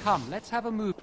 Come, let's have a move.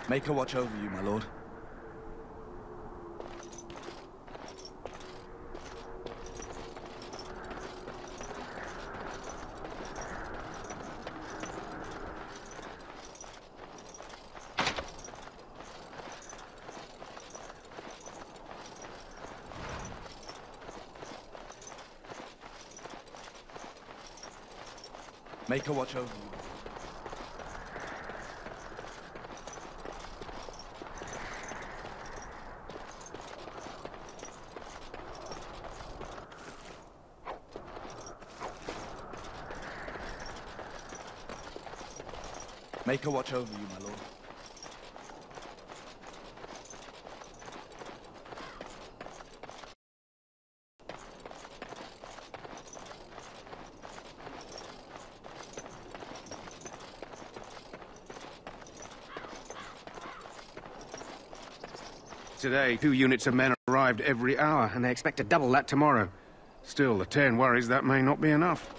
Make her watch over you, my lord. Make her watch over you. Make her watch over you, my lord. Today, 2 units of men arrived every hour, and they expect to double that tomorrow. Still, the Terran worries that may not be enough.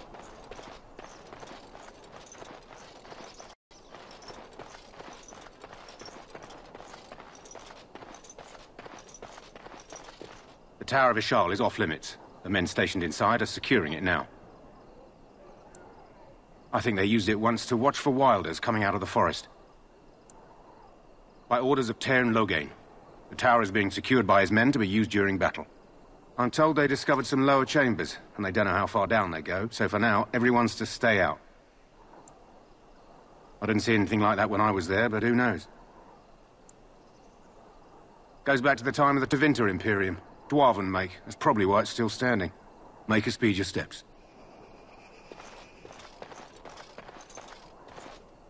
The Tower of Ishal is off limits. The men stationed inside are securing it now. I think they used it once to watch for wilders coming out of the forest. By orders of Terran Loghain, the tower is being secured by his men to be used during battle. I'm told they discovered some lower chambers, and they don't know how far down they go, so for now, everyone's to stay out. I didn't see anything like that when I was there, but who knows? Goes back to the time of the Tevinter Imperium. Dwarven make. That's probably why it's still standing. Make her speed your steps.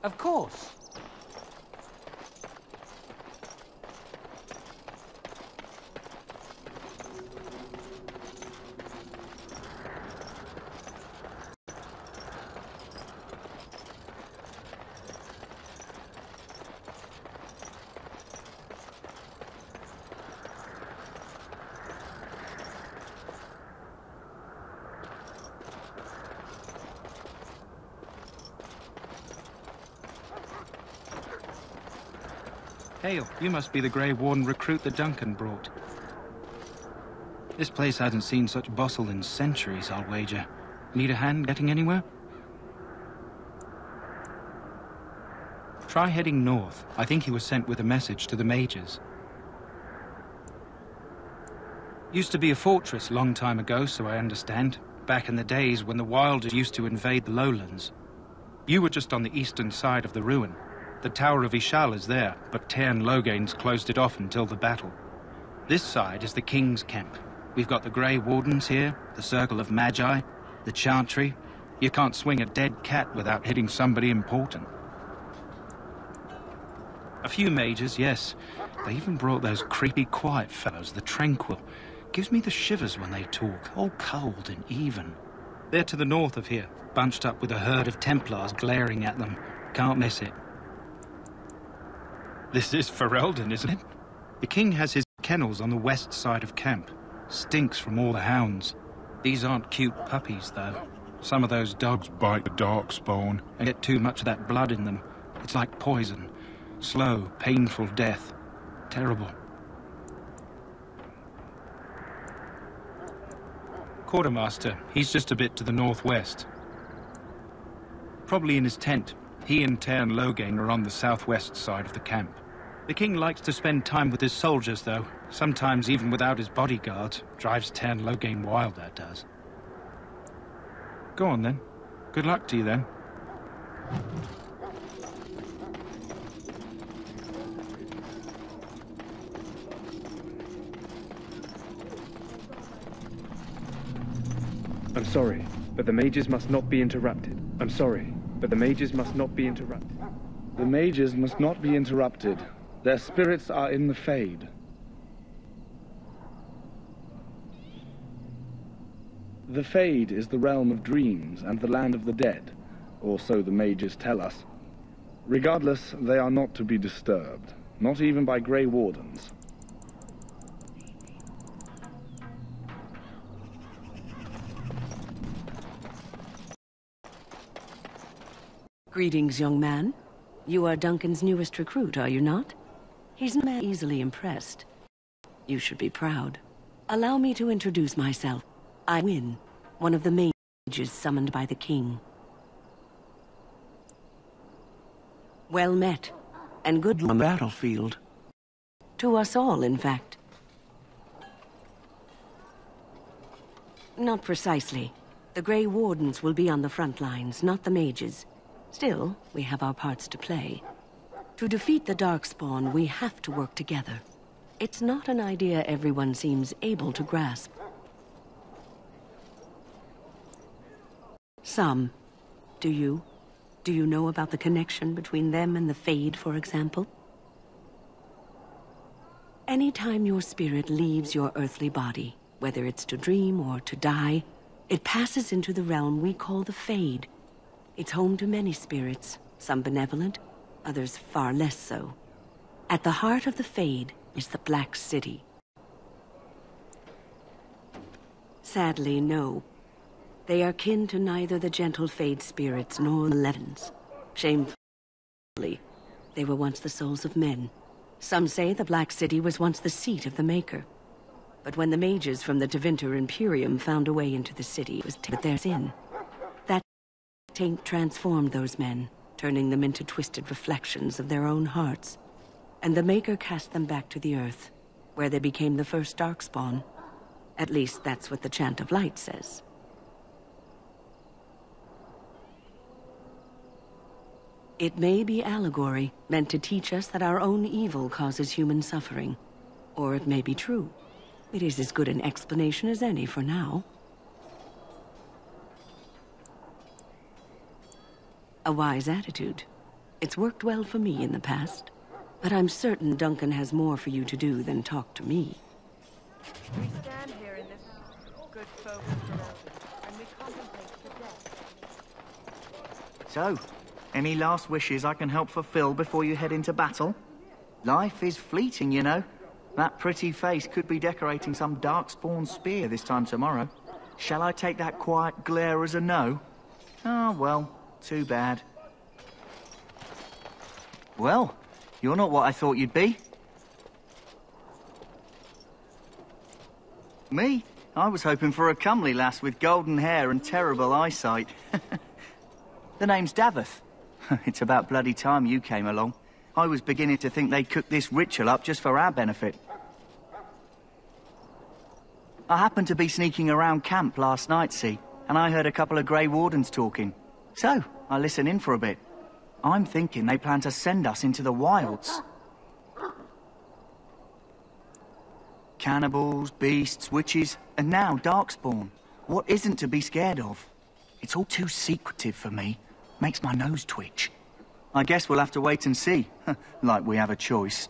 Of course. Hail, you must be the Grey Warden recruit that Duncan brought. This place hasn't seen such bustle in centuries, I'll wager. Need a hand getting anywhere? Try heading north. I think he was sent with a message to the mages. Used to be a fortress long time ago, so I understand. Back in the days when the Wilders used to invade the lowlands. You were just on the eastern side of the ruin. The Tower of Ishal is there, but Terran Loghain's closed it off until the battle. This side is the King's camp. We've got the Grey Wardens here, the Circle of Magi, the Chantry. You can't swing a dead cat without hitting somebody important. A few mages, yes. They even brought those creepy quiet fellows, the Tranquil. Gives me the shivers when they talk, all cold and even. They're to the north of here, bunched up with a herd of Templars glaring at them. Can't miss it. This is Ferelden, isn't it? The king has his kennels on the west side of camp. Stinks from all the hounds. These aren't cute puppies, though. Some of those dogs bite the darkspawn and get too much of that blood in them. It's like poison. Slow, painful death. Terrible. Quartermaster, he's just a bit to the northwest. Probably in his tent. He and Terran Loghain are on the southwest side of the camp. The king likes to spend time with his soldiers, though. Sometimes even without his bodyguards. Drives Teyrn Loghain wild, that does. Go on, then. Good luck to you, then. I'm sorry, but the mages must not be interrupted. I'm sorry, but the mages must not be interrupted. The mages must not be interrupted. Their spirits are in the Fade. The Fade is the realm of dreams and the land of the dead, or so the mages tell us. Regardless, they are not to be disturbed, not even by Grey Wardens. Greetings, young man. You are Duncan's newest recruit, are you not? He's not easily impressed. You should be proud. Allow me to introduce myself. I Wynne, one of the mages summoned by the king. Well met, and good luck on the battlefield. To us all, in fact. Not precisely. The Grey Wardens will be on the front lines, not the mages. Still, we have our parts to play. To defeat the Darkspawn, we have to work together. It's not an idea everyone seems able to grasp. Some. Do you? Do you know about the connection between them and the Fade, for example? Anytime your spirit leaves your earthly body, whether it's to dream or to die, it passes into the realm we call the Fade. It's home to many spirits, some benevolent, others far less so. At the heart of the Fade is the Black City. Sadly, no. They are kin to neither the gentle Fade spirits nor the Levens. Shamefully, they were once the souls of men. Some say the Black City was once the seat of the Maker. But when the mages from the Tevinter Imperium found a way into the city, it was with their sin. That taint transformed those men, turning them into twisted reflections of their own hearts. And the Maker cast them back to the Earth, where they became the first Darkspawn. At least that's what the Chant of Light says. It may be allegory, meant to teach us that our own evil causes human suffering. Or it may be true. It is as good an explanation as any for now. A wise attitude. It's worked well for me in the past. But I'm certain Duncan has more for you to do than talk to me. We stand here in this good folk and we contemplate the death. So, any last wishes I can help fulfill before you head into battle? Life is fleeting, you know. That pretty face could be decorating some Darkspawn spear this time tomorrow. Shall I take that quiet glare as a no? Oh, well, too bad. Well, you're not what I thought you'd be. Me? I was hoping for a comely lass with golden hair and terrible eyesight. The name's Daveth. It's about bloody time you came along. I was beginning to think they'd cooked this ritual up just for our benefit. I happened to be sneaking around camp last night, see, and I heard a couple of Grey Wardens talking. So, I listened in for a bit. I'm thinking they plan to send us into the wilds. Cannibals, beasts, witches, and now Darkspawn. What isn't to be scared of? It's all too secretive for me. Makes my nose twitch. I guess we'll have to wait and see. Like we have a choice.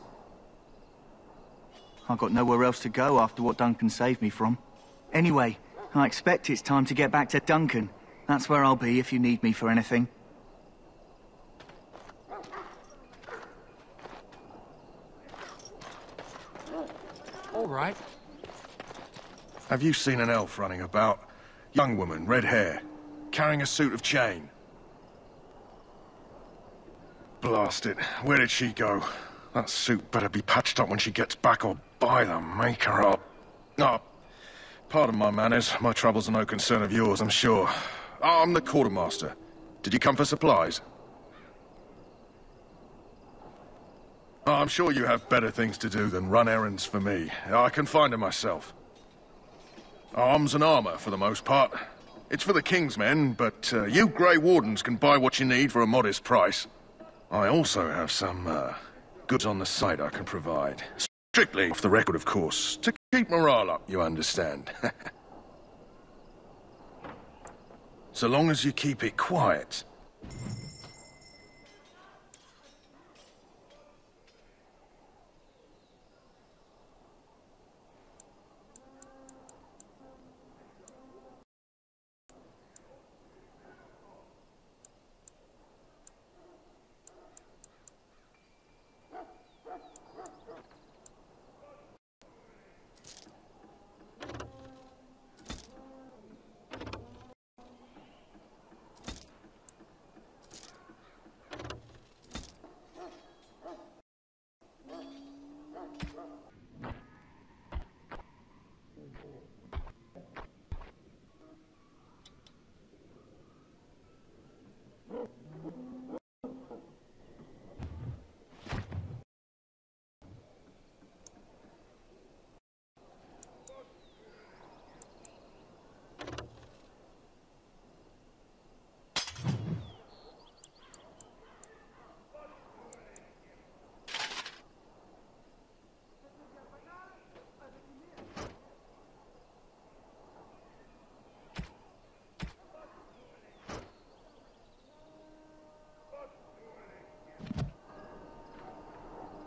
I've got nowhere else to go after what Duncan saved me from. Anyway, I expect it's time to get back to Duncan. That's where I'll be if you need me for anything. All right. Have you seen an elf running about? Young woman, red hair, carrying a suit of chain. Blast it. Where did she go? That suit better be patched up when she gets back, or by the Maker up. Oh, pardon my manners. My troubles are no concern of yours, I'm sure. Oh, I'm the quartermaster. Did you come for supplies? Oh, I'm sure you have better things to do than run errands for me. I can find them myself. Arms and armor, for the most part. It's for the King's men, but you Grey Wardens can buy what you need for a modest price. I also have some goods on the side I can provide. Strictly off the record, of course. To keep morale up, you understand. So long as you keep it quiet.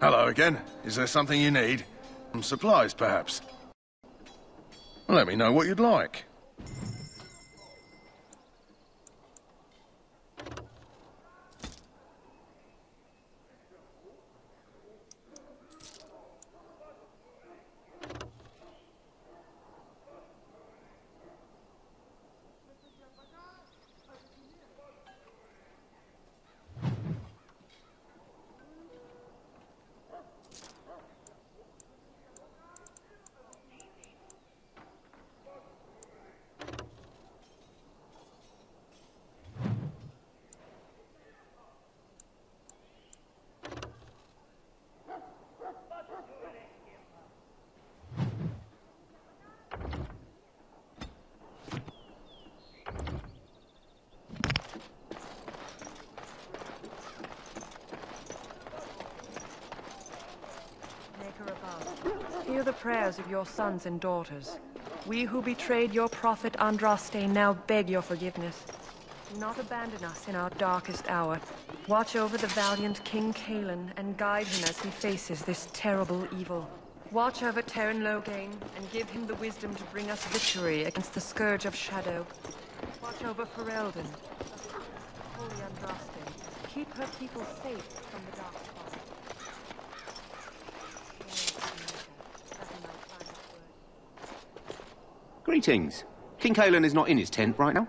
Hello again. Is there something you need? Some supplies, perhaps? Let me know what you'd like. Hear the prayers of your sons and daughters. We who betrayed your prophet Andraste now beg your forgiveness. Do not abandon us in our darkest hour. Watch over the valiant King Cailan and guide him as he faces this terrible evil. Watch over Teyrn Loghain and give him the wisdom to bring us victory against the Scourge of Shadow. Watch over Ferelden, Holy Andraste. Keep her people safe from the dark spot. Greetings. King Cailan is not in his tent right now?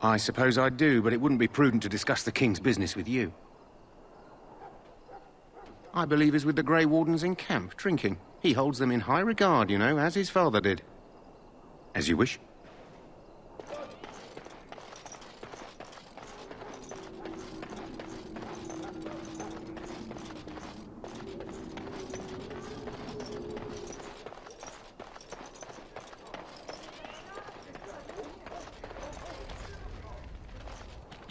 I suppose I do, but it wouldn't be prudent to discuss the King's business with you. I believe he's with the Grey Wardens in camp, drinking. He holds them in high regard, you know, as his father did. As you wish.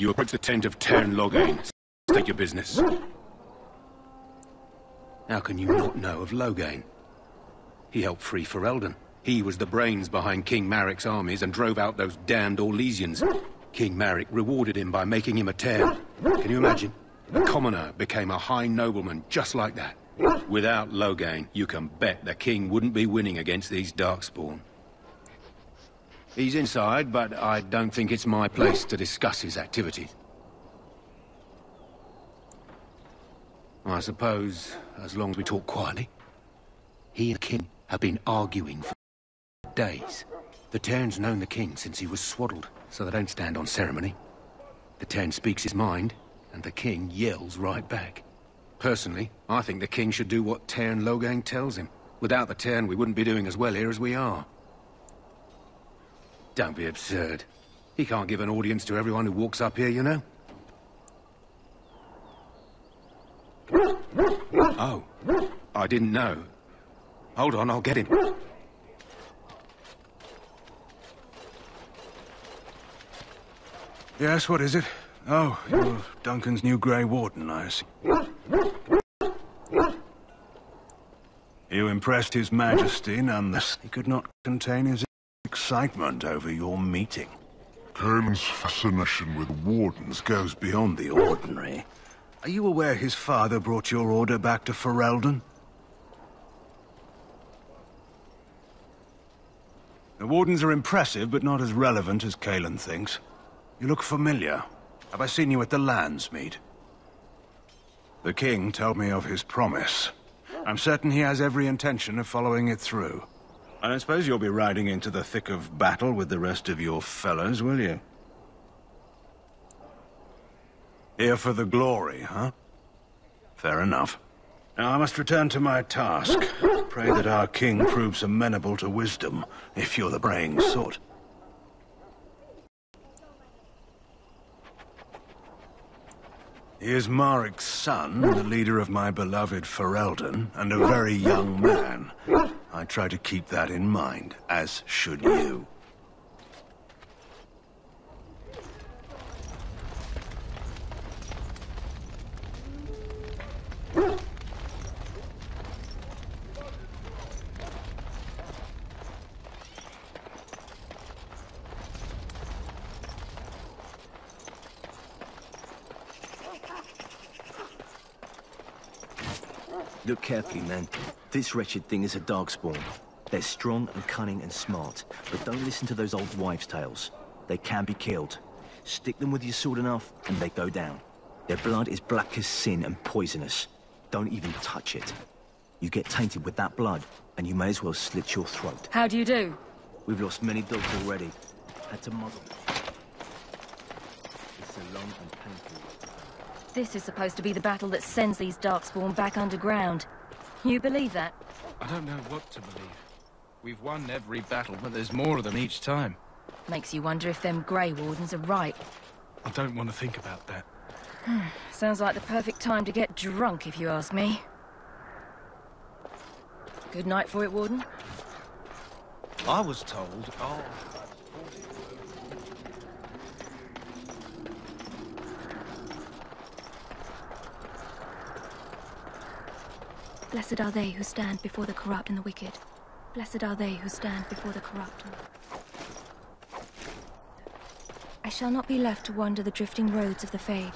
You approach the tent of Teyrn Loghain. State your business. How can you not know of Loghain? He helped free Ferelden. He was the brains behind King Maric's armies and drove out those damned Orlesians. King Maric rewarded him by making him a Teyrn. Can you imagine? A commoner became a high nobleman just like that. Without Loghain, you can bet the king wouldn't be winning against these Darkspawn. He's inside, but I don't think it's my place to discuss his activities. I suppose, as long as we talk quietly. He and the king have been arguing for days. The Teyrn's known the king since he was swaddled, so they don't stand on ceremony. The Teyrn speaks his mind, and the king yells right back. Personally, I think the king should do what Teyrn Loghain tells him. Without the Teyrn, we wouldn't be doing as well here as we are. Don't be absurd. He can't give an audience to everyone who walks up here, you know. Oh, I didn't know. Hold on, I'll get him. Yes, what is it? Oh, you're Duncan's new Grey Warden, I see. You impressed His Majesty nonetheless. He could not contain his excitement over your meeting. Caelan's fascination with wardens Goes beyond the ordinary. Are you aware his father brought your order back to Ferelden? The wardens are impressive, but not as relevant as Caelan thinks. You look familiar. Have I seen you at the Landsmeet? The king told me of his promise. I'm certain he has every intention of following it through. I don't suppose you'll be riding into the thick of battle with the rest of your fellows, will you? Here for the glory, huh? Fair enough. Now I must return to my task. Pray that our king proves amenable to wisdom, if you're the praying sort. He is Marik's son, the leader of my beloved Ferelden, and a very young man. I try to keep that in mind, as should you. Look carefully, man. This wretched thing is a darkspawn. They're strong and cunning and smart, but don't listen to those old wives' tales. They can be killed. Stick them with your sword enough, and they go down. Their blood is black as sin and poisonous. Don't even touch it. You get tainted with that blood, and you may as well slit your throat. How do you do? We've lost many dogs already. Had to muzzle them. It's a long and painful. This is supposed to be the battle that sends these Darkspawn back underground. You believe that? I don't know what to believe. We've won every battle, but there's more of them each time. Makes you wonder if them Grey Wardens are right. I don't want to think about that. Sounds like the perfect time to get drunk, if you ask me. Good night for it, Warden. I was told... Oh... Blessed are they who stand before the corrupt and the wicked. Blessed are they who stand before the corrupt. I shall not be left to wander the drifting roads of the Fade,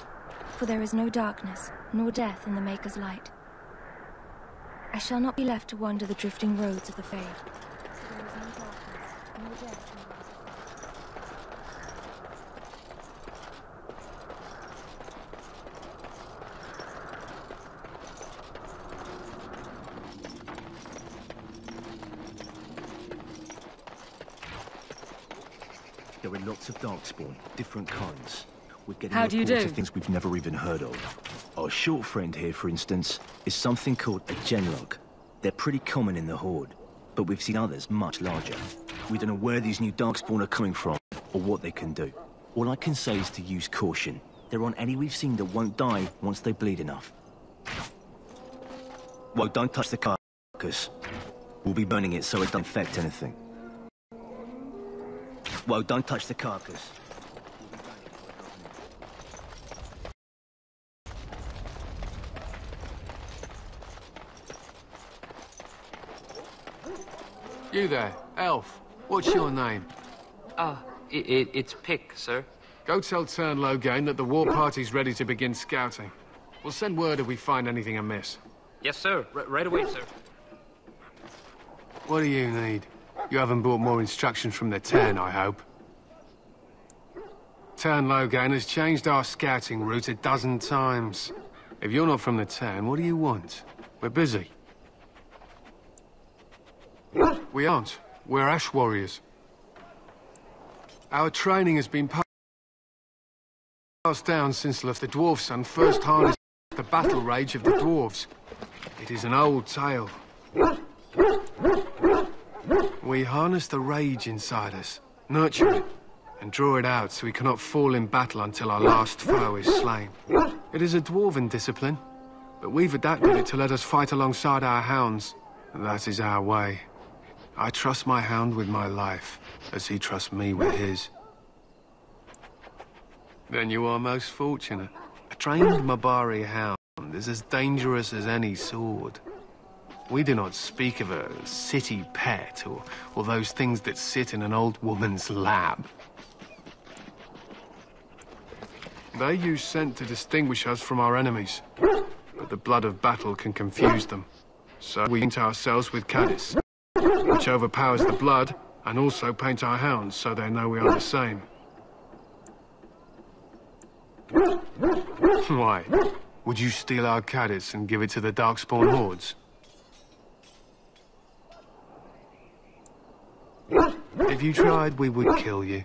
for there is no darkness, nor death in the Maker's light. I shall not be left to wander the drifting roads of the Fade, for there is no darkness, nor death in the Maker's light. There are lots of Darkspawn, different kinds. We're getting How do you reports do? of things we've never even heard of. Our short friend here, for instance, is something called a Genlog. They're pretty common in the Horde, but we've seen others much larger. We don't know where these new Darkspawn are coming from, or what they can do. All I can say is to use caution. There aren't any we've seen that won't die once they bleed enough. Well, don't touch the carcass. We'll be burning it so it doesn't affect anything. Well, don't touch the carcass. You there, elf. What's your name? It's Pick, sir. Go tell Tern Loghain that the war party's ready to begin scouting. We'll send word if we find anything amiss. Yes, sir. Right away, sir. What do you need? You haven't brought more instructions from the Tern, I hope. Tern Loghain has changed our scouting route 12 times. If you're not from the Tern, what do you want? We're busy. We aren't. We're Ash Warriors. Our training has been passed down since the Dwarf Son first harnessed the battle rage of the dwarves. It is an old tale. We harness the rage inside us, nurture it, and draw it out so we cannot fall in battle until our last foe is slain. It is a dwarven discipline. But we've adapted it to let us fight alongside our hounds. That is our way. I trust my hound with my life, as he trusts me with his. Then you are most fortunate. A trained Mabari hound is as dangerous as any sword. We do not speak of a city pet, or those things that sit in an old woman's lap. They use scent to distinguish us from our enemies, but the blood of battle can confuse them. So we paint ourselves with caddis, which overpowers the blood, and also paint our hounds so they know we are the same. Why? Would you steal our caddis and give it to the Darkspawn hordes? If you tried, we would kill you.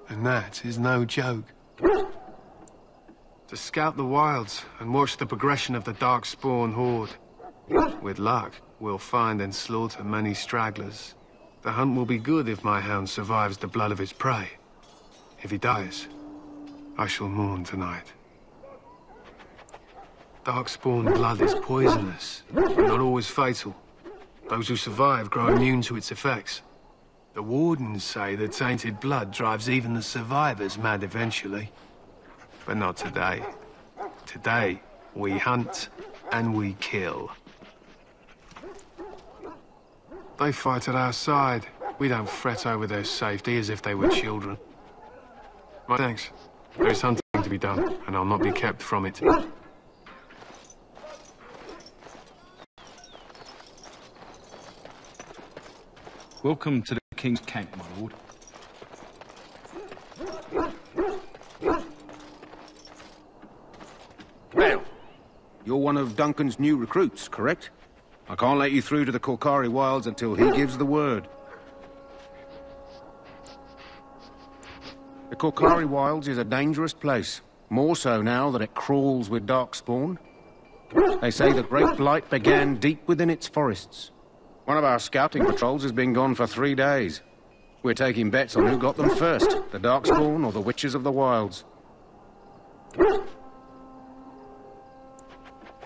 And that is no joke. To scout the wilds and watch the progression of the Darkspawn horde. With luck, we'll find and slaughter many stragglers. The hunt will be good if my hound survives the blood of his prey. If he dies, I shall mourn tonight. Darkspawn blood is poisonous, but not always fatal. Those who survive grow immune to its effects. The Wardens say that tainted blood drives even the survivors mad eventually. But not today. Today, we hunt and we kill. They fight at our side. We don't fret over their safety as if they were children. My thanks. There is hunting to be done, and I'll not be kept from it. Welcome to the King's Camp, my lord. Well, you're one of Duncan's new recruits, correct? I can't let you through to the Korkari Wilds until he gives the word. The Korkari Wilds is a dangerous place. More so now that it crawls with Darkspawn. They say the Great Blight began deep within its forests. One of our scouting patrols has been gone for 3 days. We're taking bets on who got them first, the Darkspawn or the Witches of the Wilds.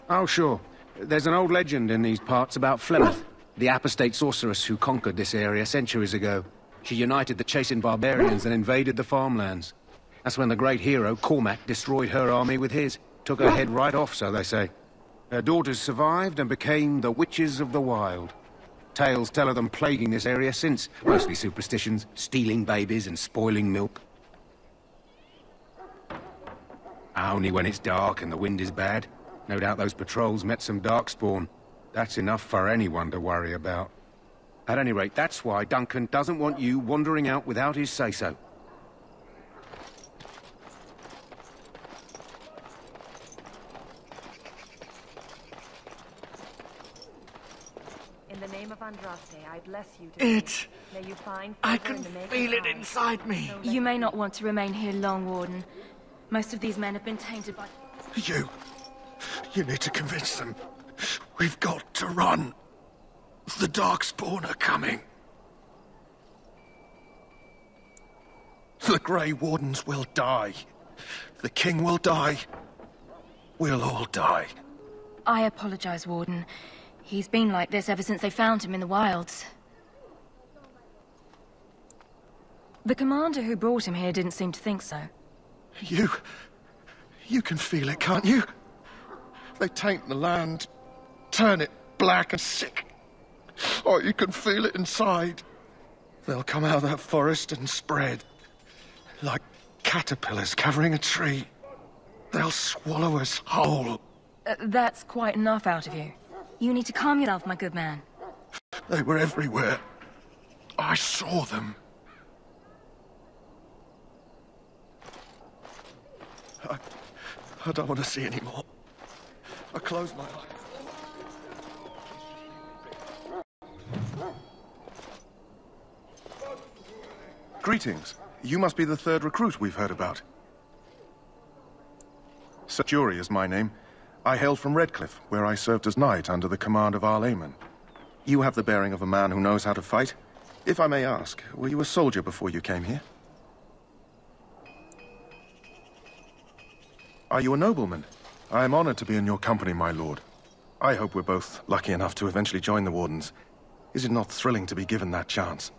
Oh, sure. There's an old legend in these parts about Flemeth, the apostate sorceress who conquered this area centuries ago. She united the chasing barbarians and invaded the farmlands. That's when the great hero, Cormac, destroyed her army with his. Took her head right off, so they say. Her daughters survived and became the Witches of the Wild. Tales tell of them plaguing this area since. Mostly superstitions, stealing babies and spoiling milk. Only when it's dark and the wind is bad. No doubt those patrols met some Darkspawn. That's enough for anyone to worry about. At any rate, that's why Duncan doesn't want you wandering out without his say-so. In the name of Andraste, I bless you today. May you find I can feel it inside me. You may not want to remain here long, Warden. Most of these men have been tainted by... You need to convince them. We've got to run. The Darkspawn are coming. The Grey Wardens will die. The King will die. We'll all die. I apologize, Warden. He's been like this ever since they found him in the wilds. The commander who brought him here didn't seem to think so. You can feel it, can't you? They taint the land, turn it black and sick. Oh, you can feel it inside. They'll come out of that forest and spread. Like caterpillars covering a tree. They'll swallow us whole. That's quite enough out of you. You need to calm yourself, my good man. They were everywhere. I saw them. I don't want to see any more. I close my eyes. Greetings. You must be the third recruit we've heard about. Sir Jury is my name. I hail from Redcliffe, where I served as knight under the command of Arl Eamon. You have the bearing of a man who knows how to fight. If I may ask, were you a soldier before you came here? Are you a nobleman? I am honored to be in your company, my lord. I hope we're both lucky enough to eventually join the Wardens. Is it not thrilling to be given that chance?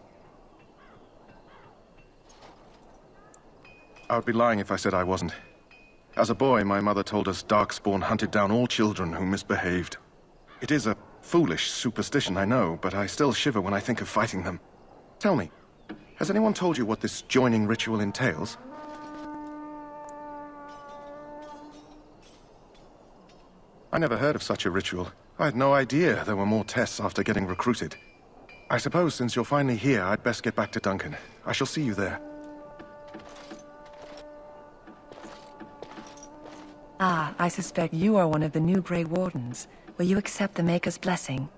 I would be lying if I said I wasn't. As a boy, my mother told us Darkspawn hunted down all children who misbehaved. It is a foolish superstition, I know, but I still shiver when I think of fighting them. Tell me, has anyone told you what this joining ritual entails? I never heard of such a ritual. I had no idea there were more tests after getting recruited. I suppose since you're finally here, I'd best get back to Duncan. I shall see you there. Ah, I suspect you are one of the new Grey Wardens. Will you accept the Maker's blessing?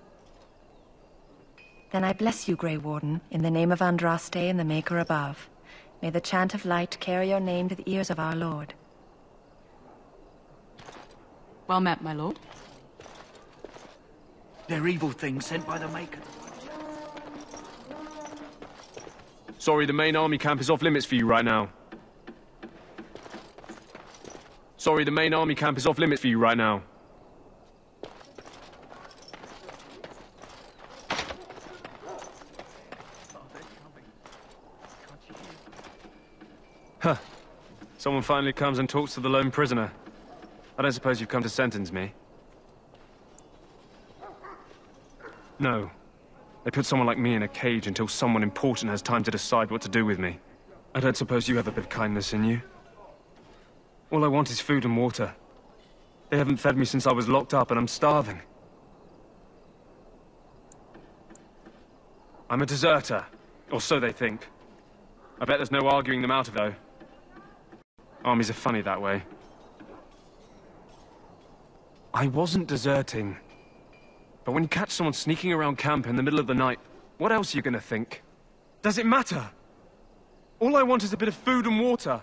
Then I bless you, Grey Warden, in the name of Andraste and the Maker above. May the chant of light carry your name to the ears of our Lord. Well met, my lord. They're evil things sent by the Maker. Sorry, the main army camp is off limits for you right now. Sorry, the main army camp is off limits for you right now. Huh. Someone finally comes and talks to the lone prisoner. I don't suppose you've come to sentence me? No. They put someone like me in a cage until someone important has time to decide what to do with me. I don't suppose you have a bit of kindness in you? All I want is food and water. They haven't fed me since I was locked up, and I'm starving. I'm a deserter, or so they think. I bet there's no arguing them out of, though. Armies are funny that way. I wasn't deserting. But when you catch someone sneaking around camp in the middle of the night, what else are you gonna think? Does it matter? All I want is a bit of food and water.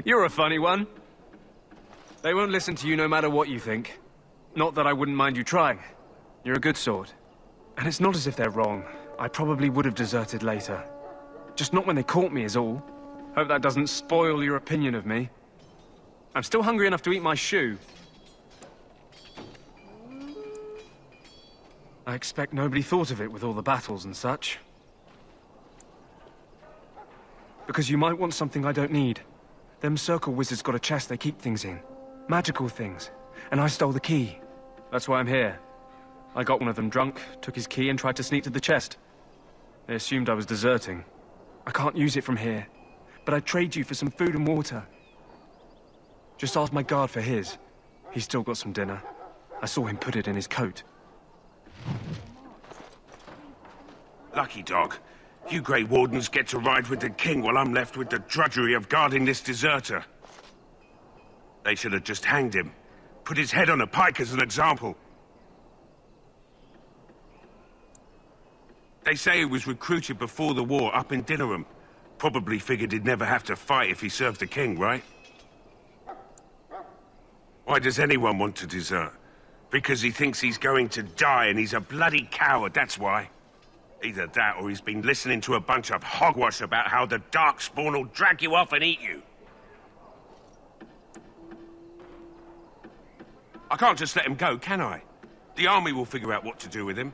You're a funny one. They won't listen to you no matter what you think. Not that I wouldn't mind you trying. You're a good sort. And it's not as if they're wrong. I probably would have deserted later. Just not when they caught me is all. Hope that doesn't spoil your opinion of me. I'm still hungry enough to eat my shoe. I expect nobody thought of it with all the battles and such. Because you might want something I don't need. Them circle wizards got a chest they keep things in. Magical things. And I stole the key. That's why I'm here. I got one of them drunk, took his key and tried to sneak to the chest. They assumed I was deserting. I can't use it from here. But I'd trade you for some food and water. Just ask my guard for his. He's still got some dinner. I saw him put it in his coat. Lucky dog. You Grey Wardens get to ride with the king while I'm left with the drudgery of guarding this deserter. They should have just hanged him. Put his head on a pike as an example. They say he was recruited before the war up in Dinnerham. Probably figured he'd never have to fight if he served the king, right? Why does anyone want to desert? Because he thinks he's going to die and he's a bloody coward, that's why. Either that or he's been listening to a bunch of hogwash about how the Darkspawn will drag you off and eat you. I can't just let him go, can I? The army will figure out what to do with him.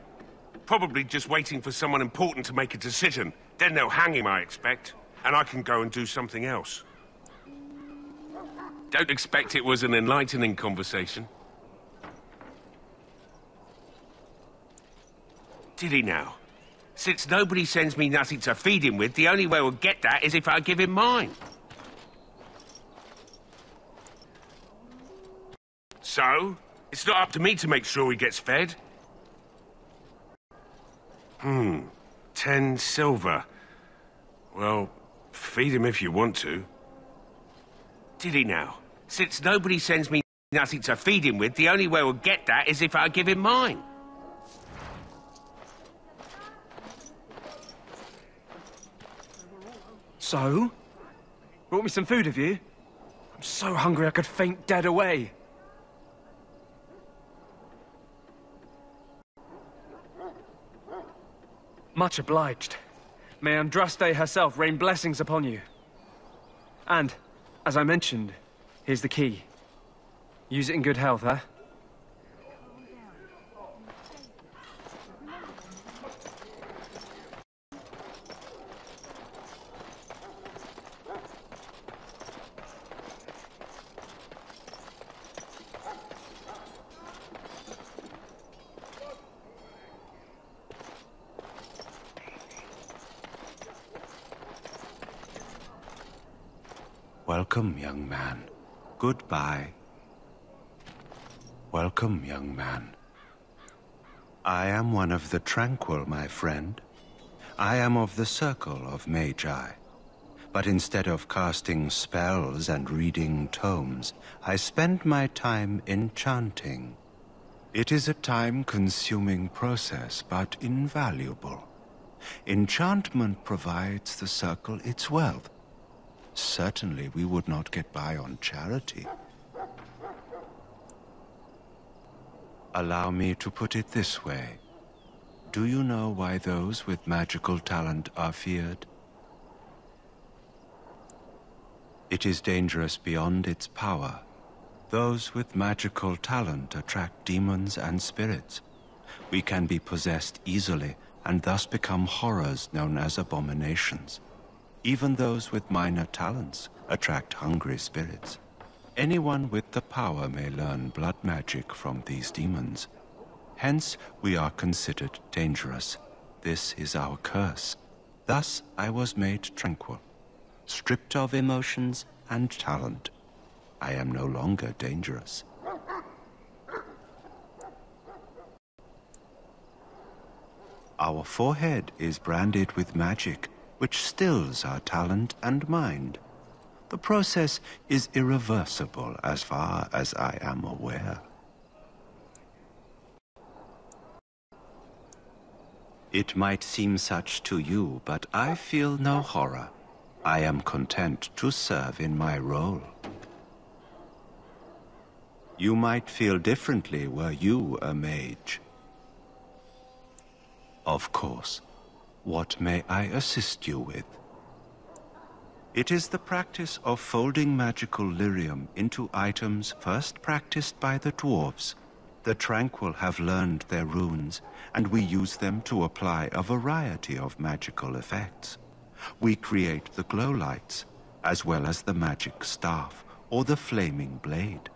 Probably just waiting for someone important to make a decision. Then they'll hang him, I expect. And I can go and do something else. Don't expect it was an enlightening conversation. Did he now? Since nobody sends me nothing to feed him with, the only way we'll get that is if I give him mine. So, it's not up to me to make sure he gets fed. 10 silver. Well, feed him if you want to. Did he now? Since nobody sends me nothing to feed him with, the only way we'll get that is if I give him mine. So? Brought me some food, have you? I'm so hungry I could faint dead away. Much obliged. May Andraste herself rain blessings upon you. And, as I mentioned, Here's the key. Use it in good health, huh? Welcome, young man. Goodbye. Welcome, young man. I am one of the Tranquil, my friend. I am of the Circle of Magi. But instead of casting spells and reading tomes, I spend my time enchanting. It is a time-consuming process, but invaluable. Enchantment provides the Circle its wealth. Certainly we would not get by on charity. Allow me to put it this way. Do you know why those with magical talent are feared? It is dangerous beyond its power. Those with magical talent attract demons and spirits. We can be possessed easily and thus become horrors known as abominations. Even those with minor talents attract hungry spirits. Anyone with the power may learn blood magic from these demons. Hence, we are considered dangerous. This is our curse. Thus, I was made tranquil, stripped of emotions and talent. I am no longer dangerous. Our forehead is branded with magic, which stills our talent and mind. The process is irreversible as far as I am aware. It might seem such to you, but I feel no horror. I am content to serve in my role. You might feel differently were you a mage. Of course. What may I assist you with? It is the practice of folding magical lyrium into items first practiced by the dwarves. The Tranquil have learned their runes, and we use them to apply a variety of magical effects. We create the glow lights, as well as the magic staff or the flaming blade.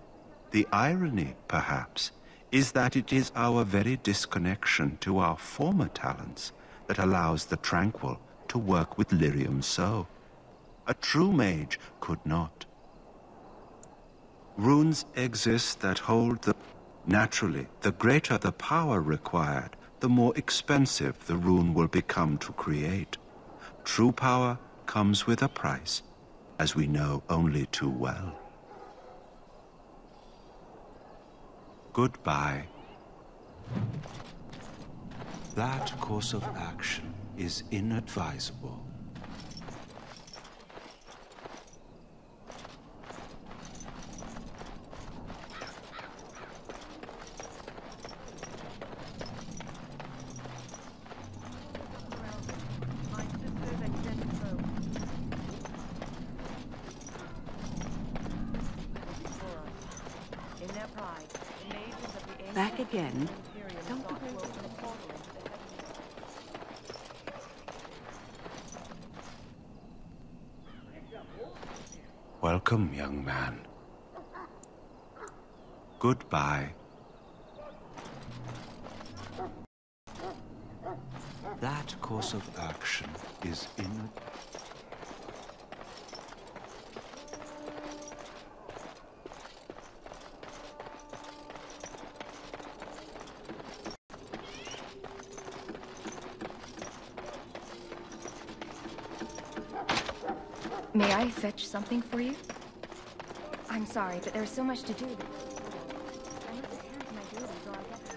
The irony, perhaps, is that it is our very disconnection to our former talents that allows the Tranquil to work with lyrium so. A true mage could not. Runes exist that hold the... Naturally, the greater the power required, the more expensive the rune will become to create. True power comes with a price, as we know only too well. Goodbye. That course of action is inadvisable. Back again? Don't be... Welcome, young man. Goodbye. That course of action is in... May I fetch something for you? I'm sorry, but there's so much to do that... I must attend to my duties or I'll get this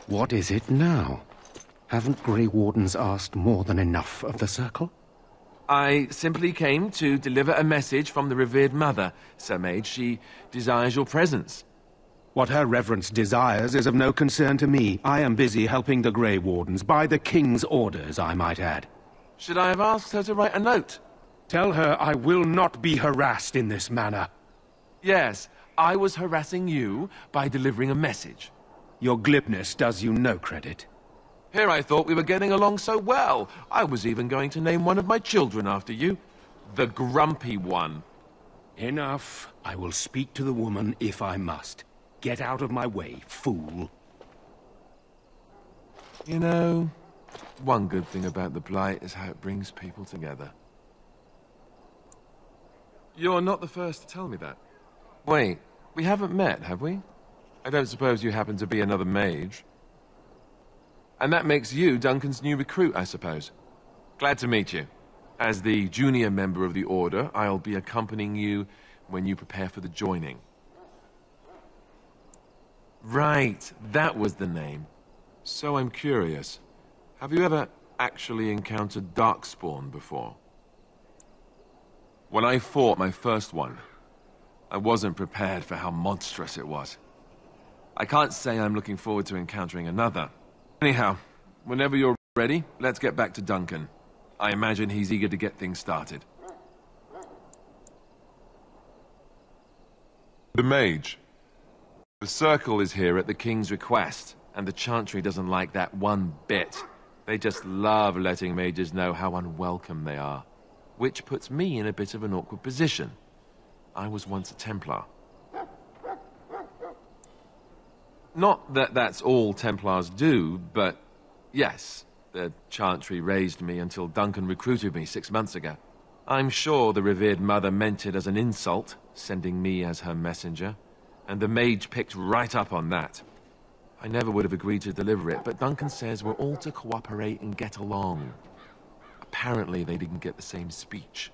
What is it now? Haven't Grey Wardens asked more than enough of the Circle? I simply came to deliver a message from the revered mother, Sir Mage. She desires your presence. What her reverence desires is of no concern to me. I am busy helping the Grey Wardens, by the King's orders, I might add. Should I have asked her to write a note? Tell her I will not be harassed in this manner. Yes, I was harassing you by delivering a message. Your glibness does you no credit. Here I thought we were getting along so well. I was even going to name one of my children after you. The Grumpy One. Enough. I will speak to the woman if I must. Get out of my way, fool. You know, one good thing about the Blight is how it brings people together. You're not the first to tell me that. Wait, we haven't met, have we? I don't suppose you happen to be another mage. And that makes you Duncan's new recruit, I suppose. Glad to meet you. As the junior member of the Order, I'll be accompanying you when you prepare for the joining. Right, that was the name. So I'm curious. Have you ever actually encountered Darkspawn before? When I fought my first one, I wasn't prepared for how monstrous it was. I can't say I'm looking forward to encountering another. Anyhow, whenever you're ready, let's get back to Duncan. I imagine he's eager to get things started. The Mage. The Circle is here at the King's request, and the Chantry doesn't like that one bit. They just love letting mages know how unwelcome they are. Which puts me in a bit of an awkward position. I was once a Templar. Not that that's all Templars do, but yes, the Chantry raised me until Duncan recruited me 6 months ago. I'm sure the revered mother meant it as an insult, sending me as her messenger, and the mage picked right up on that. I never would have agreed to deliver it, but Duncan says we're all to cooperate and get along. Apparently they didn't get the same speech.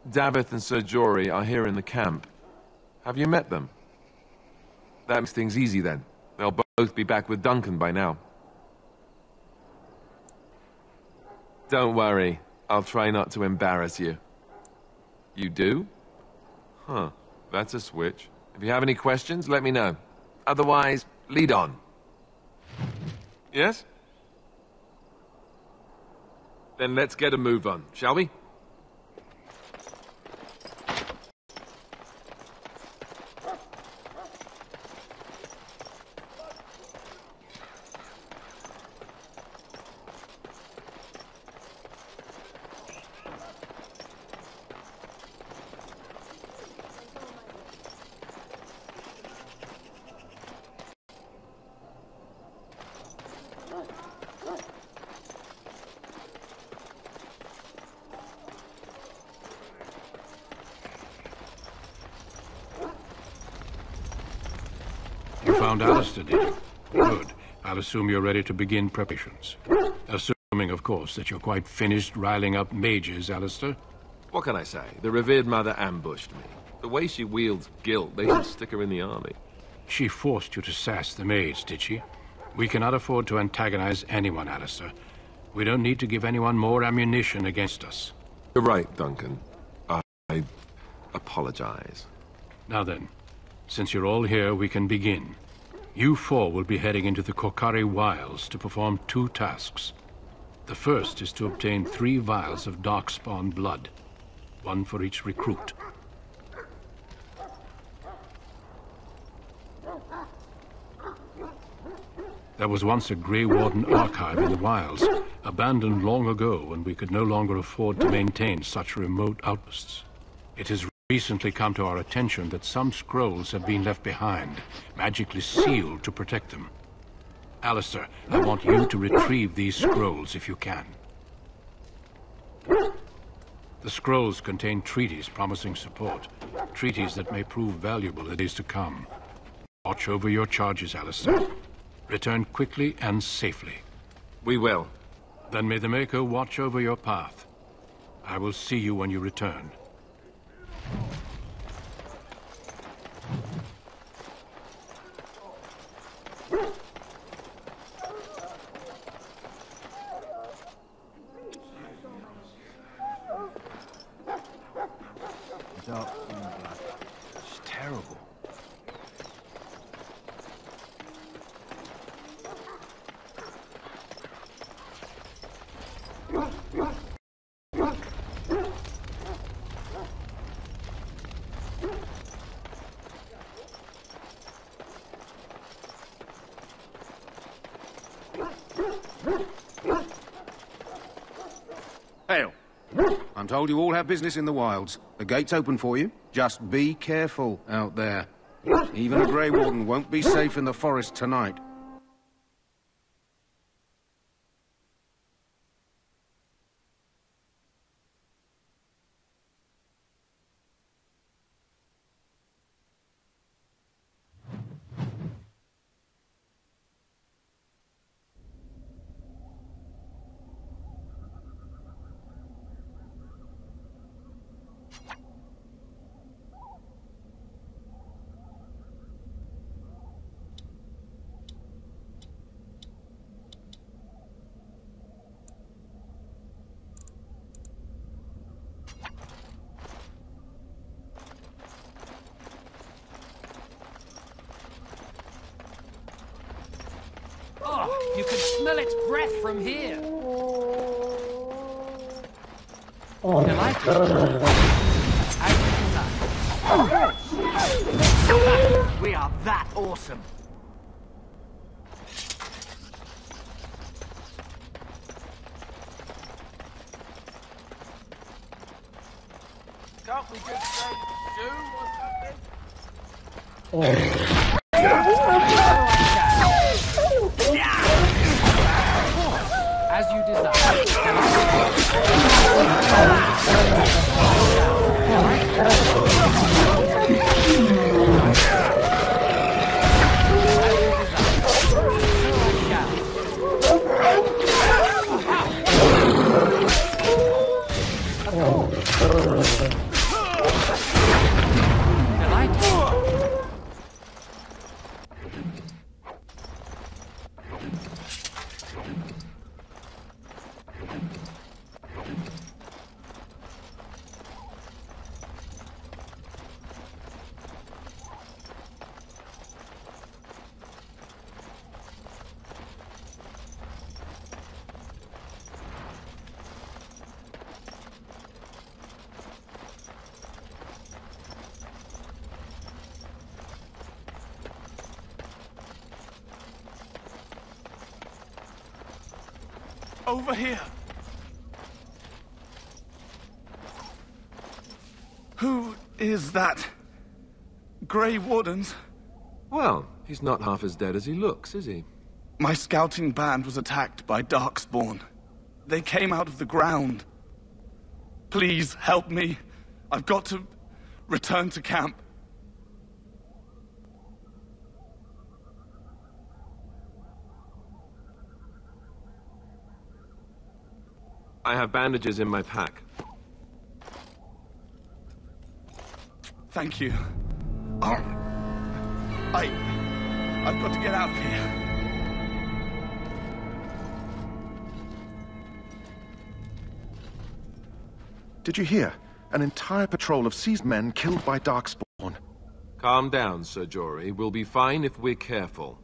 Daveth and Sir Jory are here in the camp. Have you met them? That makes things easy then. They'll both be back with Duncan by now. Don't worry. I'll try not to embarrass you. You do? Huh. That's a switch. If you have any questions, let me know. Otherwise, lead on. Yes? Then let's get a move on, shall we? You found Alistair, did you? Good. I'll assume you're ready to begin preparations. Assuming, of course, that you're quite finished riling up mages, Alistair. What can I say? The revered mother ambushed me. The way she wields guilt, they should stick her in the army. She forced you to sass the maids, did she? We cannot afford to antagonize anyone, Alistair. We don't need to give anyone more ammunition against us. You're right, Duncan. I apologize. Now then, since you're all here, we can begin. You four will be heading into the Korcari Wilds to perform 2 tasks. The first is to obtain 3 vials of Darkspawn blood, 1 for each recruit. There was once a Grey Warden archive in the wilds, abandoned long ago when we could no longer afford to maintain such remote outposts. It has recently come to our attention that some scrolls have been left behind, magically sealed to protect them. Alistair, I want you to retrieve these scrolls if you can. The scrolls contain treaties promising support, treaties that may prove valuable in the days to come. Watch over your charges, Alistair. Return quickly and safely. We will. Then may the Maker watch over your path. I will see you when you return. Hail. I'm told you all have business in the wilds. The gate's open for you. Just be careful out there. Even a Grey Warden won't be safe in the forest tonight. Oh, you can smell its breath from here. You like it? We are that awesome. Can't we just say do or as you desire. Over here. Who is that? Grey Wardens? Well, he's not half as dead as he looks, is he? My scouting band was attacked by Darkspawn. They came out of the ground. Please help me. I've got to return to camp. I have bandages in my pack. Thank you. I've got to get out of here. Did you hear? An entire patrol of seized men killed by Darkspawn. Calm down, Sir Jory. We'll be fine if we're careful.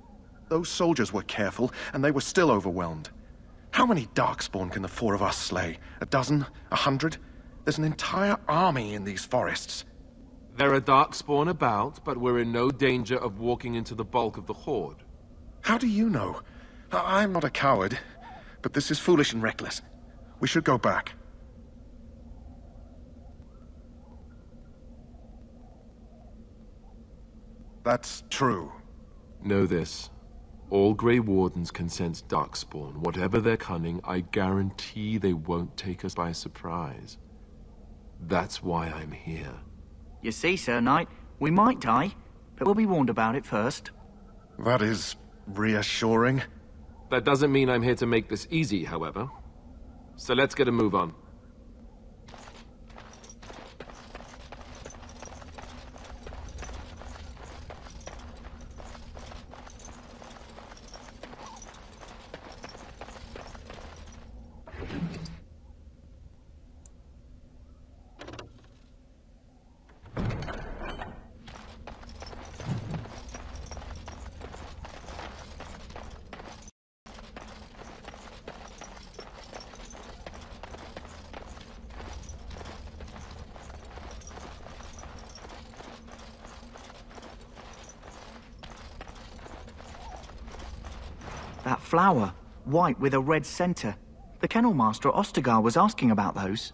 Those soldiers were careful, and they were still overwhelmed. How many Darkspawn can the four of us slay? A dozen? 100? There's an entire army in these forests. There are Darkspawn about, but we're in no danger of walking into the bulk of the Horde. How do you know? I'm not a coward, but this is foolish and reckless. We should go back. That's true. Know this. All Grey Wardens can sense Darkspawn. Whatever their cunning, I guarantee they won't take us by surprise. That's why I'm here. You see, Sir Knight, we might die, but we'll be warned about it first. That is reassuring. That doesn't mean I'm here to make this easy, however. So let's get a move on. That flower. white with a red center. The kennel master at Ostagar was asking about those.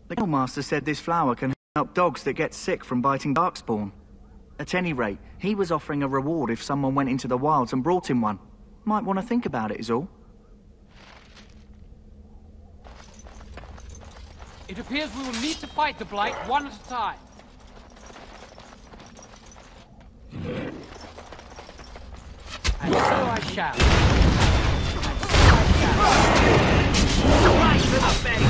The kennel master said this flower can help dogs that get sick from biting darkspawn. At any rate, he was offering a reward if someone went into the wilds and brought him one. Might want to think about it is all. It appears we will need to fight the Blight one at a time. And so I shall. Right to the face!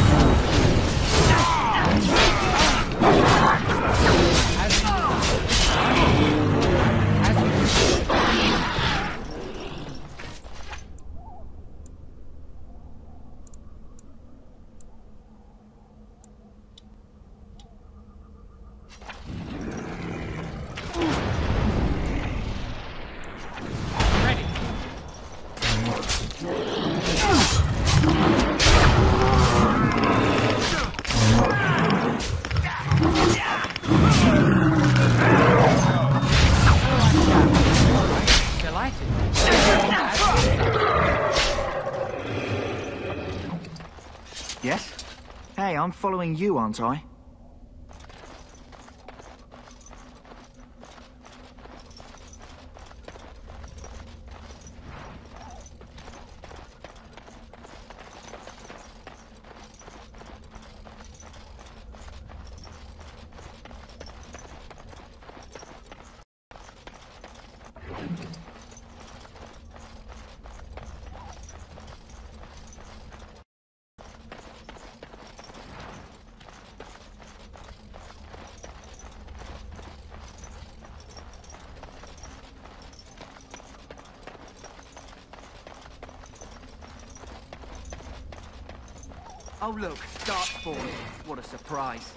Yes? Hey, I'm following you, aren't I? Oh look, Darkspawn. What a surprise.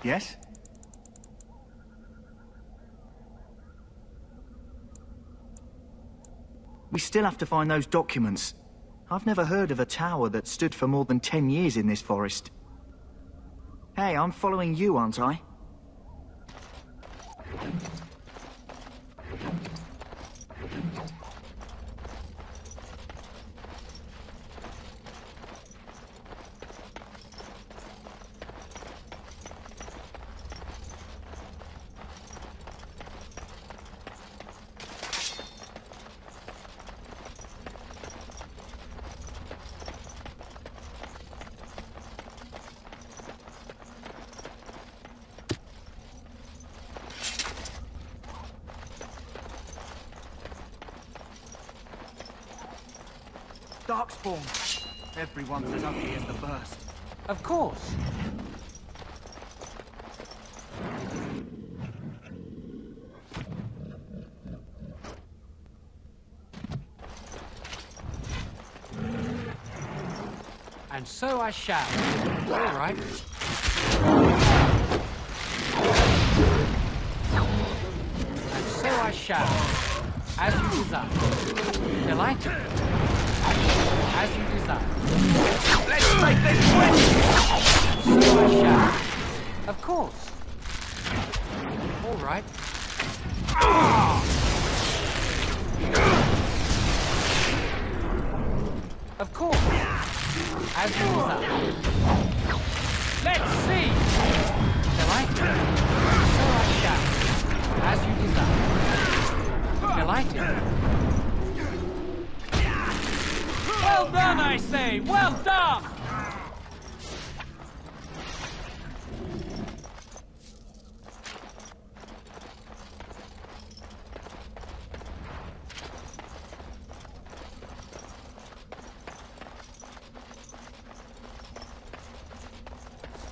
Yes? We still have to find those documents. I've never heard of a tower that stood for more than 10 years in this forest. Hey, I'm following you, aren't I? Darkspawn. Everyone's as ugly as the burst. Of course. And so I shall. All right. And so I shall. As you desire. Delighted. As you desire. Let's make this quick! And so I shall. Of course. All right. Of course. As you desire. Let's see! Delighted. So I shall. As you desire. Delighted. Well done, I say! Well done!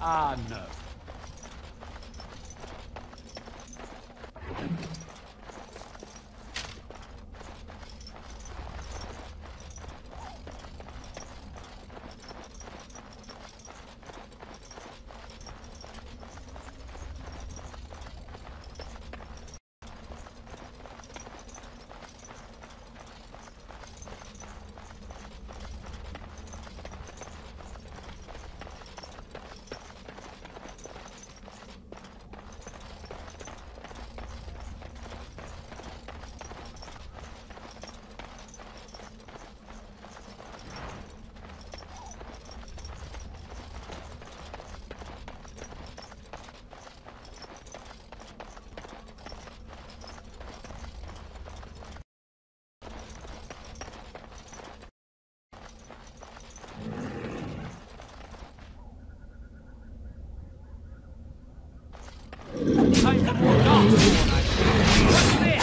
Ah, no. Time for more darkspawn, I see. What's this?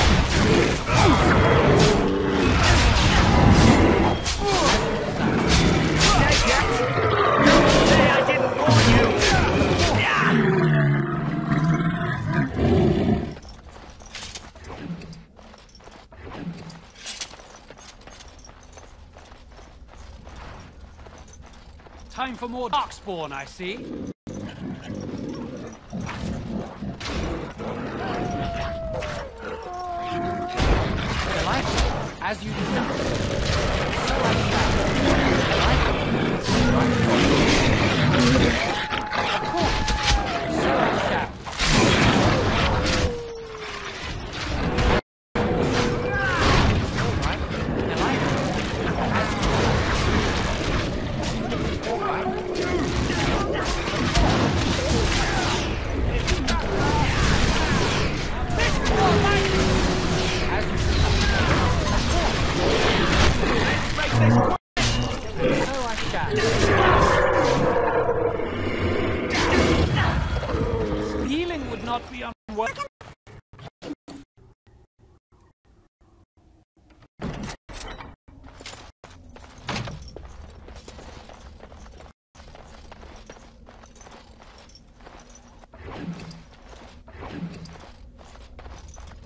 Dead yet? Say I didn't warn you! Time for more darkspawn, I see. As you desire. So I shall. Of course. So I shall. All right. Delighted. As you desire. All right. This is all right. As you desire. So I shall. Healing would not be unwelcome.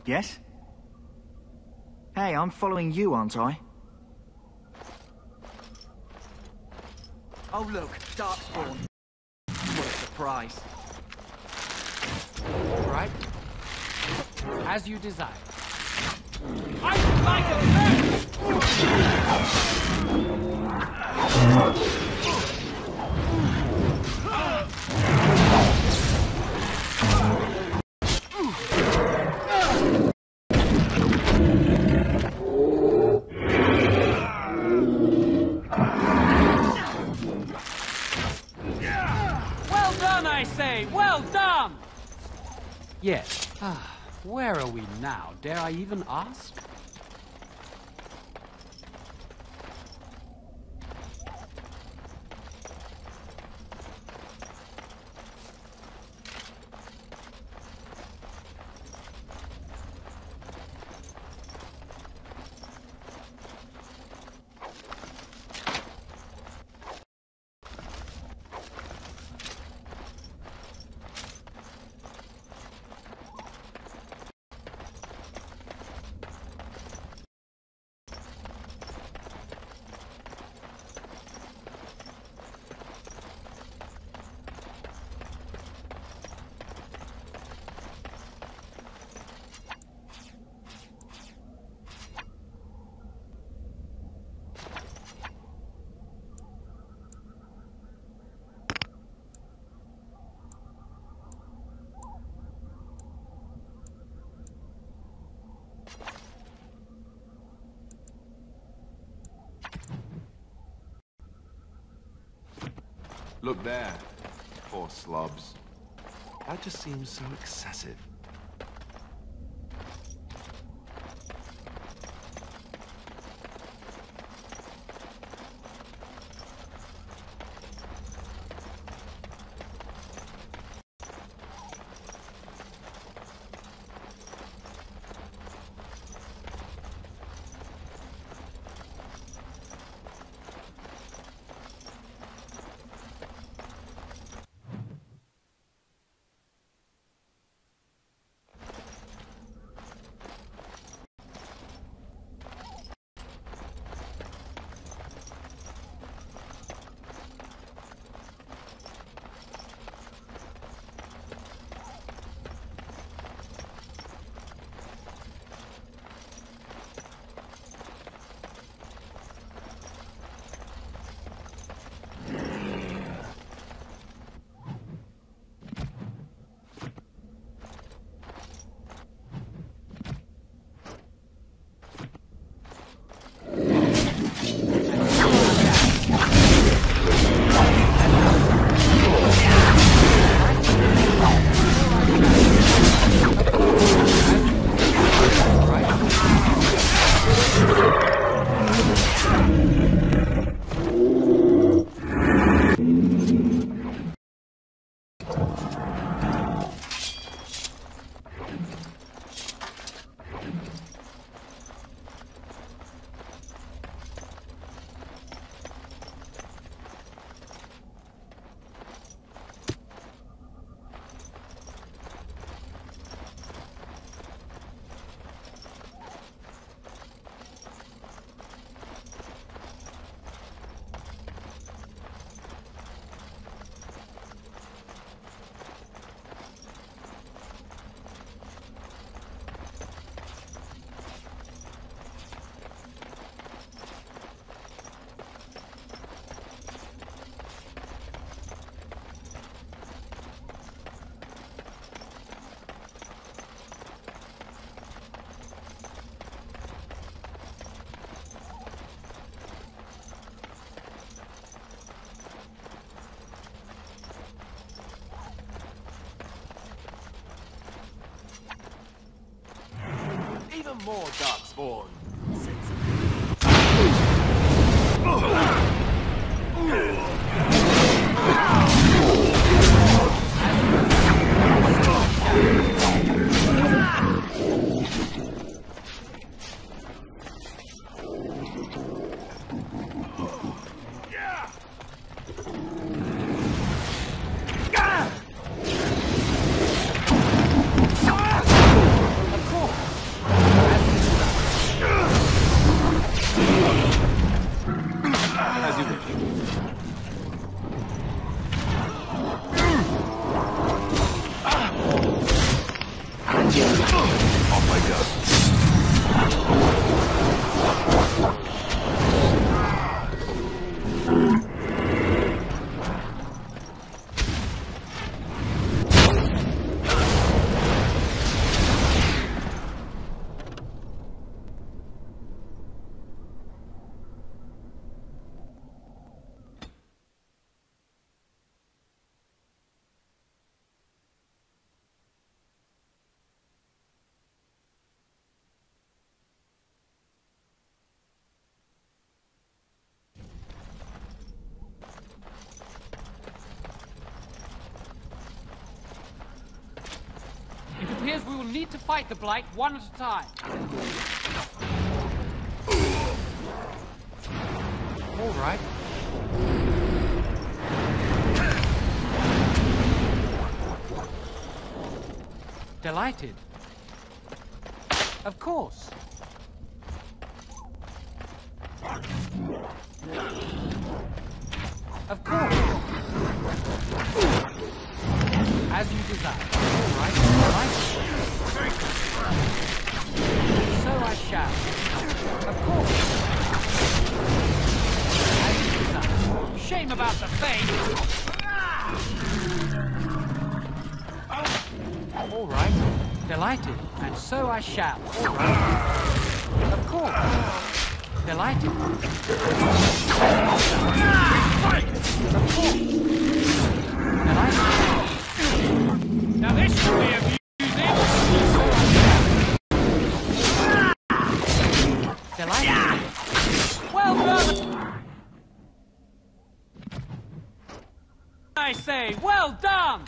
Yes? Hey, I'm following you, aren't I? Oh look, Darkspawn. What a surprise. All right. As you desire. I would like a Well done, I say! Well done! Yes. Where are we now? Dare I even ask? Look there. Poor slobs. That just seems so excessive. Even more Darkspawn. It appears we will need to fight the Blight one at a time. All right. Delighted. Of course. Of course. As you desire. All right. All right. So I shall. Of course. As you desire. Shame about the fate. All right. Delighted. And so I shall. All right. Of course. Delighted. Now this should be amusing. Delighted. Well done. I say, well done.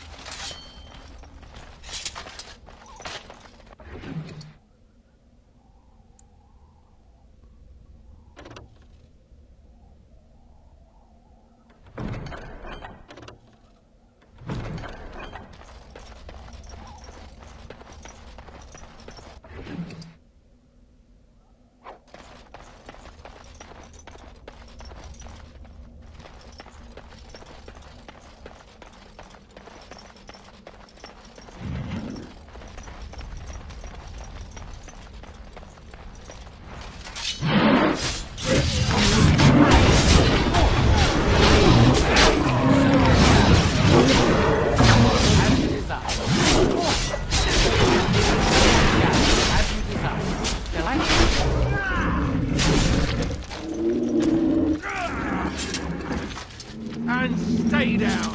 And stay down.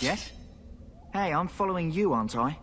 Yes? Hey, I'm following you, aren't I?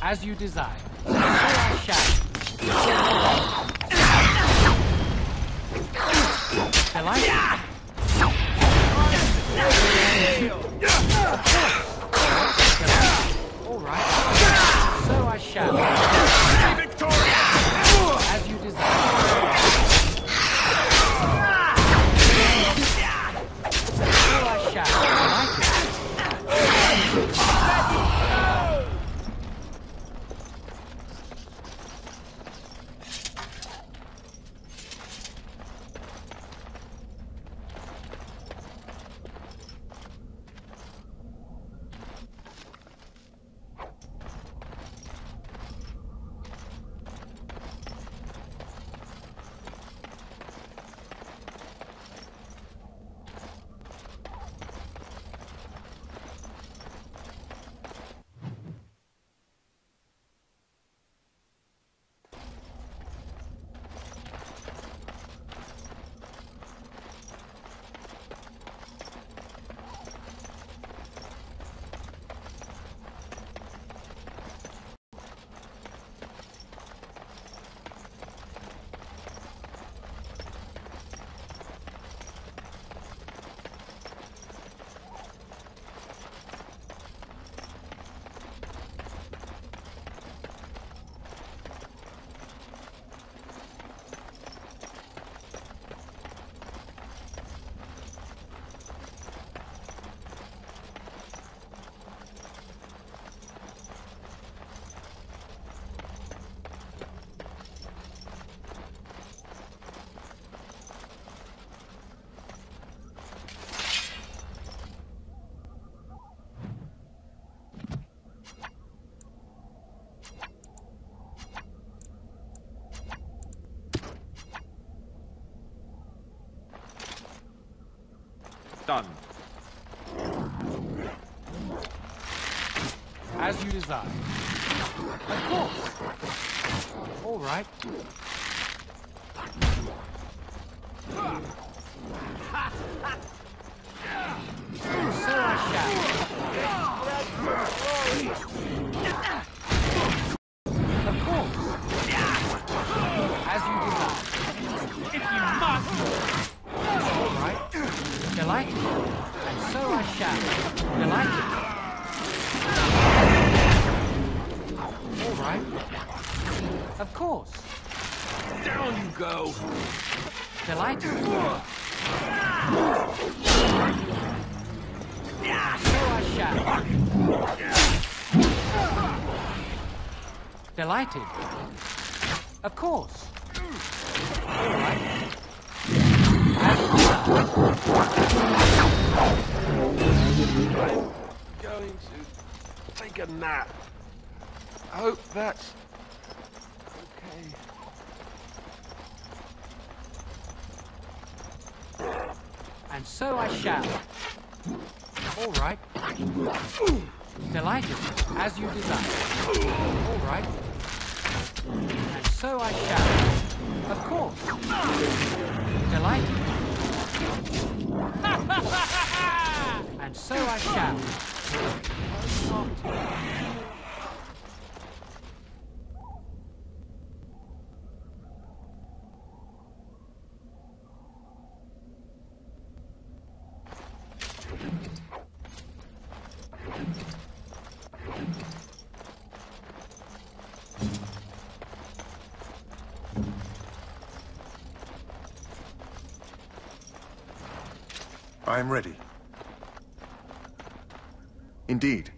As you desire. So I shall. I like it. All right. So I shall. As you desire. So I shall. I like it. Done. As you desire. Of course. All right. So I shall. Of course. As you desire. If you must. All right. Delighted. And so I shall. Delighted. All right. Of course. Down you go. Delighted. So I shall. Delighted. Of course. All right. I'm going to take a nap. I hope that's okay. And so I shall. All right. Delighted, as you desire. All right. And so I shall. Of course. Delighted. And so I shall. I am ready. Indeed.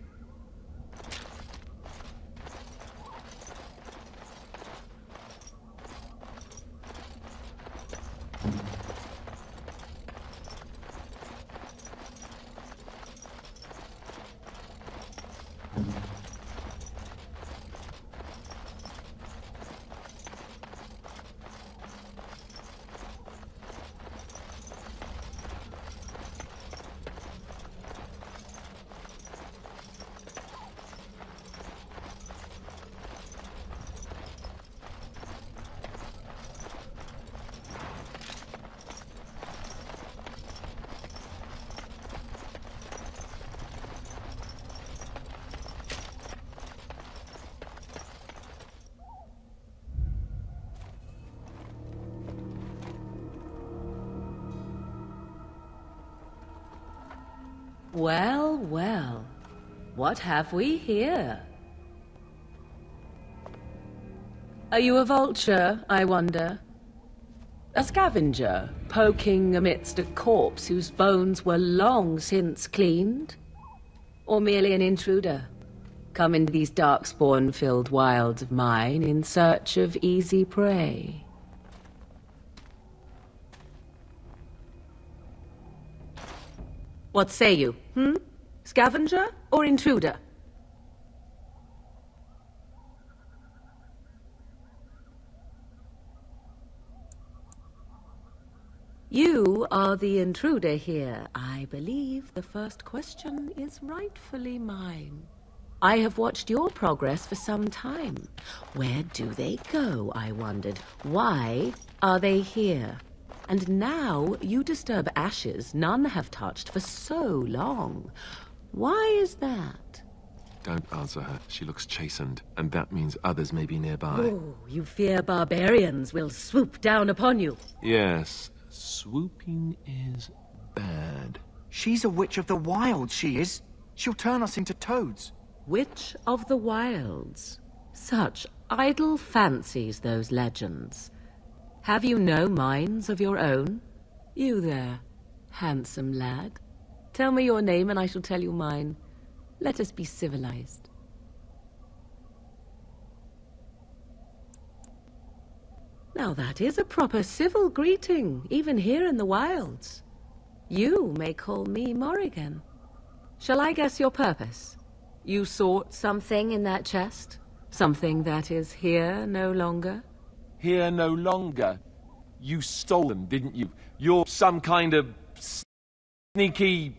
Well, well. What have we here? Are you a vulture, I wonder? A scavenger, poking amidst a corpse whose bones were long since cleaned? Or merely an intruder, come into these darkspawn-filled wilds of mine in search of easy prey? What say you, Scavenger or intruder? You are the intruder here. I believe the first question is rightfully mine. I have watched your progress for some time. Where do they go, I wondered? Why are they here? And now you disturb ashes none have touched for so long. Why is that? Don't answer her. She looks chastened, and that means others may be nearby. Oh, you fear barbarians will swoop down upon you. Yes, swooping is bad. She's a witch of the wilds, she is. She'll turn us into toads. Witch of the wilds. Such idle fancies, those legends. Have you no minds of your own? You there, handsome lad. Tell me your name and I shall tell you mine. Let us be civilized. Now that is a proper civil greeting, even here in the wilds. You may call me Morrigan. Shall I guess your purpose? You sought something in that chest? Something that is here no longer? Here no longer? You stole them, didn't you? You're some kind of sneaky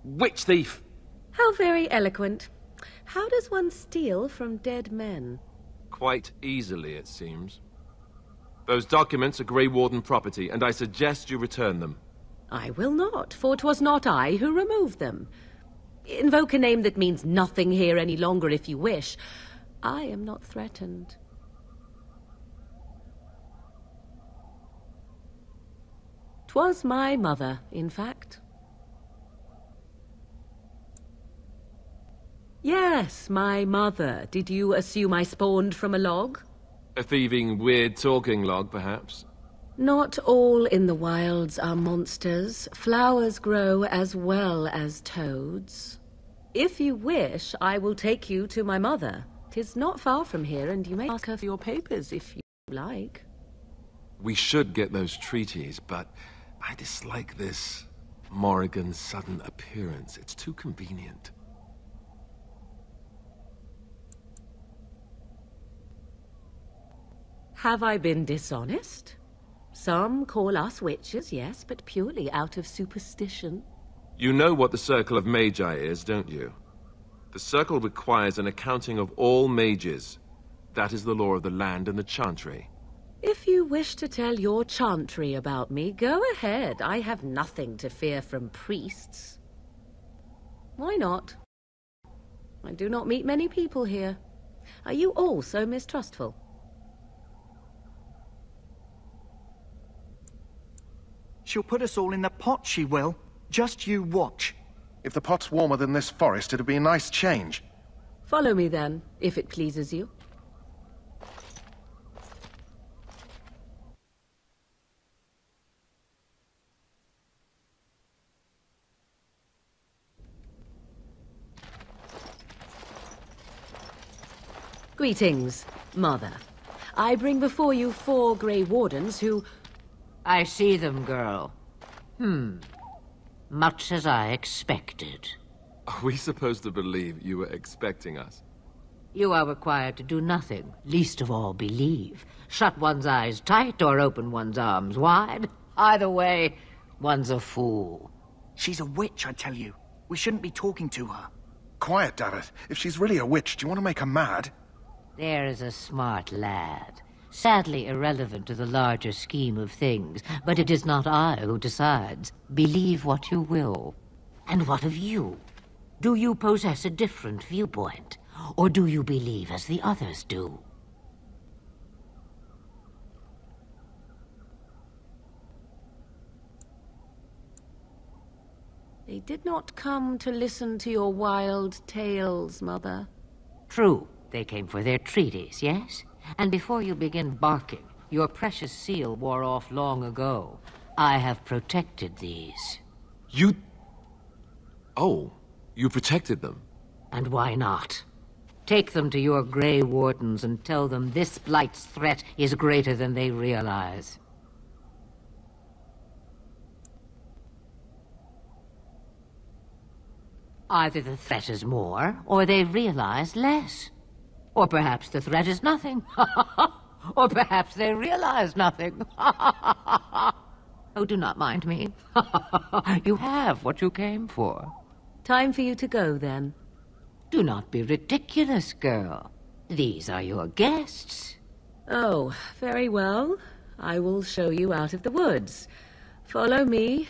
witch thief. How very eloquent. How does one steal from dead men? Quite easily, it seems. Those documents are Grey Warden property, and I suggest you return them. I will not, for 'twas not I who removed them. Invoke a name that means nothing here any longer if you wish. I am not threatened. 'Twas my mother, in fact. Yes, my mother. Did you assume I spawned from a log? A thieving, weird-talking log, perhaps? Not all in the wilds are monsters. Flowers grow as well as toads. If you wish, I will take you to my mother. 'Tis not far from here, and you may ask her for your papers if you like. We should get those treaties, but I dislike this Morrigan's sudden appearance. It's too convenient. Have I been dishonest? Some call us witches, yes, but purely out of superstition. You know what the Circle of Magi is, don't you? The Circle requires an accounting of all mages. That is the law of the land and the Chantry. If you wish to tell your chantry about me, go ahead. I have nothing to fear from priests. Why not? I do not meet many people here. Are you all so mistrustful? She'll put us all in the pot, she will. Just you watch. If the pot's warmer than this forest, it'd be a nice change. Follow me then, if it pleases you. Greetings, Mother. I bring before you 4 Grey Wardens who... I see them, girl. Much as I expected. Are we supposed to believe you were expecting us? You are required to do nothing, least of all believe. Shut one's eyes tight or open one's arms wide. Either way, one's a fool. She's a witch, I tell you. We shouldn't be talking to her. Quiet, Daveth. If she's really a witch, do you want to make her mad? There is a smart lad. Sadly irrelevant to the larger scheme of things, but it is not I who decides. Believe what you will. And what of you? Do you possess a different viewpoint? Or do you believe as the others do? They did not come to listen to your wild tales, Mother. True, they came for their treaties, yes? And before you begin barking, your precious seal wore off long ago. I have protected these. You... Oh, you protected them? And why not? Take them to your Grey Wardens and tell them this blight's threat is greater than they realize. Either the threat is more, or they realize less. Or perhaps the threat is nothing. Or perhaps they realize nothing. Oh, do not mind me. You have what you came for. Time for you to go, then. Do not be ridiculous, girl. These are your guests. Oh, very well. I will show you out of the woods. Follow me,